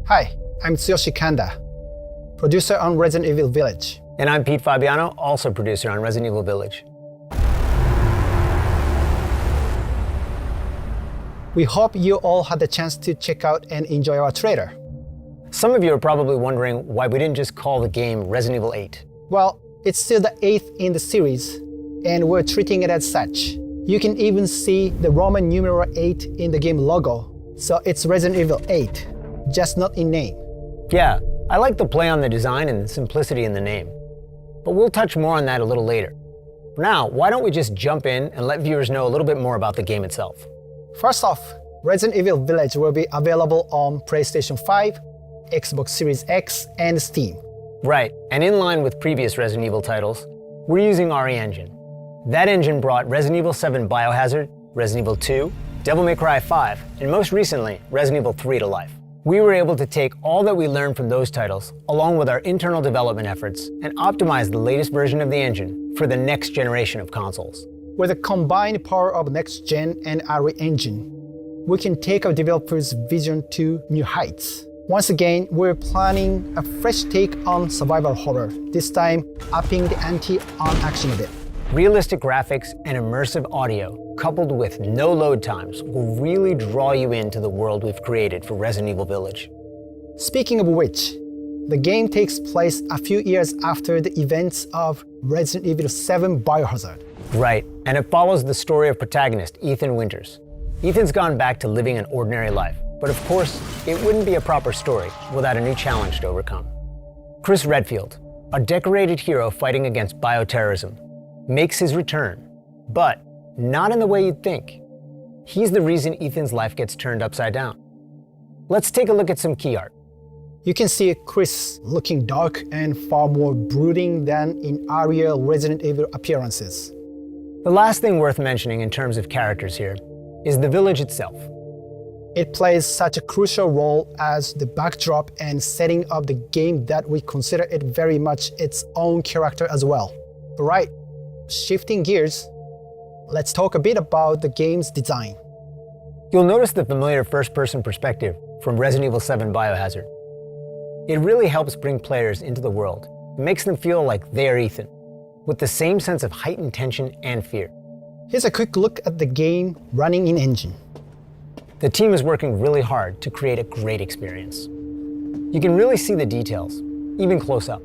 Hi, I'm Tsuyoshi Kanda, producer on Resident Evil Village. And I'm Pete Fabiano, also producer on Resident Evil Village. We hope you all had the chance to check out and enjoy our trailer. Some of you are probably wondering why we didn't just call the game Resident Evil 8. Well, it's still the 8th in the series, and we're treating it as such. You can even see the Roman numeral 8 in the game logo, so it's Resident Evil 8, just not in name. Yeah, I like the play on the design and the simplicity in the name. But we'll touch more on that a little later. For now, why don't we just jump in and let viewers know a little bit more about the game itself. First off, Resident Evil Village will be available on PlayStation 5, Xbox Series X, and Steam. Right, and in line with previous Resident Evil titles, we're using RE Engine. That engine brought Resident Evil 7 Biohazard, Resident Evil 2, Devil May Cry 5, and most recently, Resident Evil 3 to life. We were able to take all that we learned from those titles, along with our internal development efforts, and optimize the latest version of the engine for the next generation of consoles. With the combined power of Next Gen and RE Engine, we can take our developers' vision to new heights. Once again, we're planning a fresh take on survival horror, this time upping the ante on action a bit. Realistic graphics and immersive audio, coupled with no load times, will really draw you into the world we've created for Resident Evil Village. Speaking of which, the game takes place a few years after the events of Resident Evil 7 Biohazard. Right, and it follows the story of protagonist Ethan Winters. Ethan's gone back to living an ordinary life, but of course, it wouldn't be a proper story without a new challenge to overcome. Chris Redfield, a decorated hero fighting against bioterrorism, makes his return, but not in the way you'd think. He's the reason Ethan's life gets turned upside down. Let's take a look at some key art. You can see Chris looking dark and far more brooding than in earlier Resident Evil appearances. The last thing worth mentioning in terms of characters here is the village itself. It plays such a crucial role as the backdrop and setting of the game that we consider it very much its own character as well. Alright, shifting gears, let's talk a bit about the game's design. You'll notice the familiar first-person perspective from Resident Evil 7 Biohazard. It really helps bring players into the world. It makes them feel like they're Ethan, with the same sense of heightened tension and fear. Here's a quick look at the game running in engine. The team is working really hard to create a great experience. You can really see the details, even close up.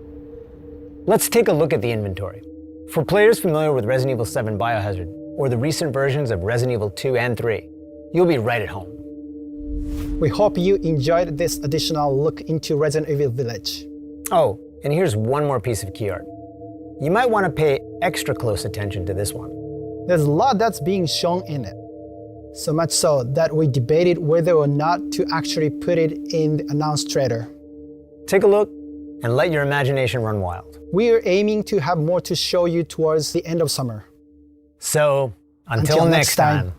Let's take a look at the inventory. For players familiar with Resident Evil 7 Biohazard, or the recent versions of Resident Evil 2 and 3, you'll be right at home. We hope you enjoyed this additional look into Resident Evil Village. Oh, and here's one more piece of key art. You might want to pay extra close attention to this one. There's a lot that's being shown in it. So much so that we debated whether or not to actually put it in the announced trailer. Take a look and let your imagination run wild. We are aiming to have more to show you towards the end of summer. So, until next time.